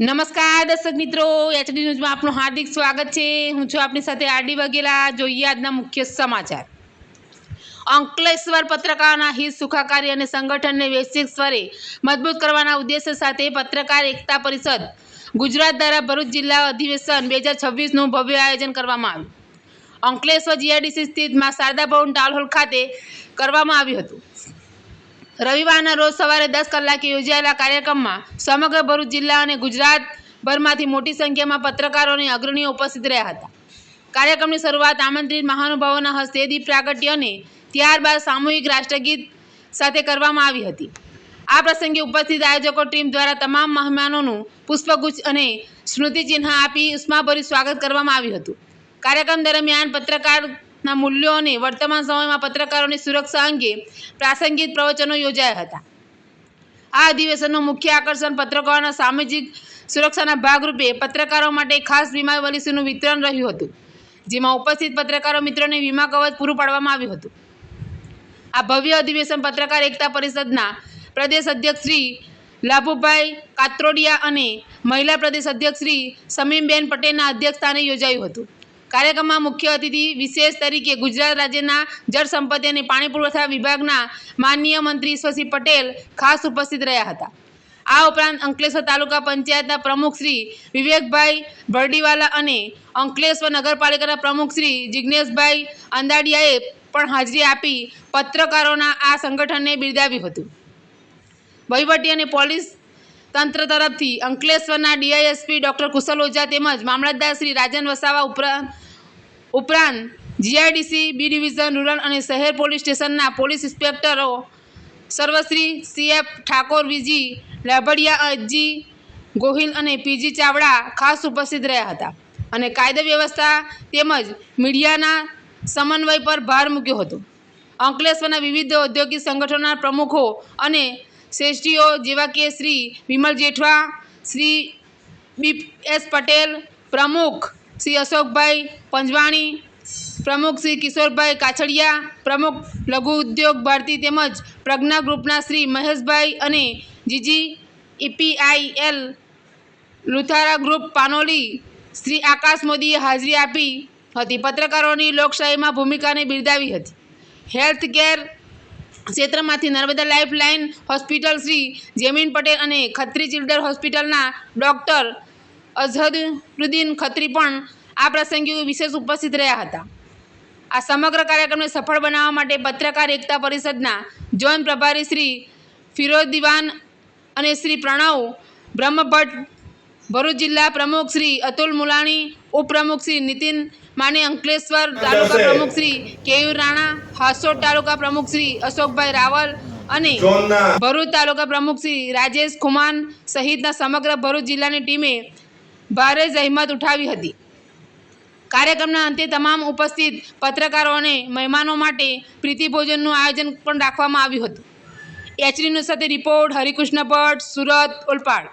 નમસ્કાર દર્શક મિત્રો, એચડી ન્યૂઝમાં આપનું હાર્દિક સ્વાગત છે। હું છું આપની સાથે આરડી વાઘેલા। જોઈએ આજના મુખ્ય સમાચાર। અંકલેશ્વર પત્રકારોના હિત સુખાકારી અને સંગઠનને વૈશ્વિક સ્તરે મજબૂત કરવાના ઉદ્દેશ્ય સાથે પત્રકાર એકતા પરિષદ ગુજરાત દ્વારા ભરૂચ જિલ્લા અધિવેશન 2026નું ભવ્ય આયોજન કરવામાં આવ્યું। અંકલેશ્વર જીઆઈડીસી સ્થિત મા શારદા ભવન ટાઉન હોલ ખાતે કરવામાં આવ્યું હતું। રવિવારના રોજ સવારે 10 કલાકે યોજાયેલા કાર્યક્રમમાં સમગ્ર ભરૂચ જિલ્લા અને ગુજરાતભરમાંથી મોટી સંખ્યામાં પત્રકારો અને અગ્રણીઓ ઉપસ્થિત રહ્યા હતા। કાર્યક્રમની શરૂઆત આમંત્રિત મહાનુભાવોના હસ્તે દીપ પ્રાગટ્ય અને ત્યારબાદ સામૂહિક રાષ્ટ્રગીત સાથે કરવામાં આવી હતી। આ પ્રસંગે ઉપસ્થિત આયોજકો ટીમ દ્વારા તમામ મહેમાનોનું પુષ્પગુચ્છ અને સ્મૃતિચિહ્ન આપી ઉષ્માભર્યું સ્વાગત કરવામાં આવ્યું હતું। કાર્યક્રમ દરમિયાન પત્રકારના મૂલ્યો અને વર્તમાન સમયમાં પત્રકારોની સુરક્ષા અંગે પ્રાસંગિક પ્રવચનો યોજાયા હતા। આ અધિવેશનનું મુખ્ય આકર્ષણ પત્રકારોના સામાજિક સુરક્ષાના ભાગરૂપે પત્રકારો માટે ખાસ વીમા પોલિસીનું વિતરણ રહ્યું હતું, જેમાં ઉપસ્થિત પત્રકારો મિત્રોને વીમા કવચ પૂરું પાડવામાં આવ્યું હતું। આ ભવ્ય અધિવેશન પત્રકાર એકતા પરિષદના પ્રદેશ અધ્યક્ષ શ્રી લાભુભાઈ કાત્રોડિયા અને મહિલા પ્રદેશ અધ્યક્ષ શ્રી સમીમબેન પટેલના અધ્યક્ષસ્થાને યોજાયું હતું। કાર્યક્રમમાં મુખ્ય અતિથિ વિશેષ તરીકે ગુજરાત રાજ્યના જળ સંપત્તિ અને પાણી પુરવઠા વિભાગના માનનીય મંત્રી ઈશ્વરસિંહ પટેલ ખાસ ઉપસ્થિત રહ્યા હતા। આ ઉપરાંત અંકલેશ્વર તાલુકા પંચાયતના પ્રમુખ શ્રી વિવેકભાઈ ભરડીવાલા અને અંકલેશ્વર નગરપાલિકાના પ્રમુખ શ્રી જિજ્ઞેશભાઈ અંદાડિયાએ પણ હાજરી આપી પત્રકારોના આ સંગઠનને બિરદાવ્યું હતું। વહીવટી અને પોલીસ તંત્ર તરફથી અંકલેશ્વરના ડીઆઈએસપી ડૉક્ટર કુશલ ઓઝા તેમજ મામલતદાર શ્રી રાજન વસાવા ઉપરાંત જીઆઈડીસી બી ડિવિઝન રૂરલ અને શહેર પોલીસ સ્ટેશનના પોલીસ ઇન્સ્પેક્ટરો Sarvashri C F Thakor, V G Labhadiya, A J Gohil અને પીજી ચાવડા ખાસ ઉપસ્થિત રહ્યા હતા અને કાયદા વ્યવસ્થા તેમજ મીડિયાના સમન્વય પર ભાર મૂક્યો હતો। અંકલેશ્વરના વિવિધ ઔદ્યોગિક સંગઠનોના પ્રમુખો અને શ્રેષ્ઠીઓ જેવા કે શ્રી વિમલ જેઠવા, શ્રી બી.એસ. પટેલ, પ્રમુખ શ્રી અશોકભાઈ પંજવાણી, પ્રમુખ શ્રી કિશોરભાઈ કાછડિયા, પ્રમુખ લઘુ ઉદ્યોગ ભારતી તેમજ પ્રજ્ઞા ગ્રુપના શ્રી મહેશભાઈ અને જીજી ઈપીઆઈએલ લુથારા ગ્રુપ પાનોલી શ્રી આકાશ મોદીએ હાજરી આપી હતી। પત્રકારોની લોકશાહીમાં ભૂમિકાને બિરદાવી હતી। હેલ્થ કેર ક્ષેત્રમાંથી નર્મદા લાઇફલાઇન હોસ્પિટલ શ્રી જેમિન પટેલ અને ખત્રી ચિલ્ડ્રન હોસ્પિટલના ડૉક્ટર અઝહરુદ્દીન ખત્રી પણ આ પ્રસંગે વિશેષ ઉપસ્થિત રહ્યા હતા। આ સમગ્ર કાર્યક્રમને સફળ બનાવવા માટે પત્રકાર એકતા પરિષદના ઝોન પ્રભારી શ્રી ફિરોઝ દિવાન અને શ્રી પ્રણવ બ્રહ્મભટ્ટ, ભરૂચ જિલ્લા પ્રમુખ શ્રી અતુલ મુલાણી, ઉપપ્રમુખ શ્રી નીતિન માને, અંકલેશ્વર તાલુકા પ્રમુખ શ્રી કેયુર રાણા, હાસોટ તાલુકા પ્રમુખ શ્રી અશોકભાઈ રાવલ અને ભરૂચ તાલુકા પ્રમુખ શ્રી રાજેશ ખુમાન સહિતના સમગ્ર ભરૂચ જિલ્લાની ટીમે ભારે જહેમત ઉઠાવી હતી। કાર્યક્રમના અંતે તમામ ઉપસ્થિત પત્રકારો અને મહેમાનો માટે પ્રીતિભોજનનું આયોજન પણ રાખવામાં આવ્યું હતું। એચડી ન્યૂઝ સાથે રિપોર્ટ હરિકૃષ્ણ ભટ્ટ, સુરત, ઓલપાડ।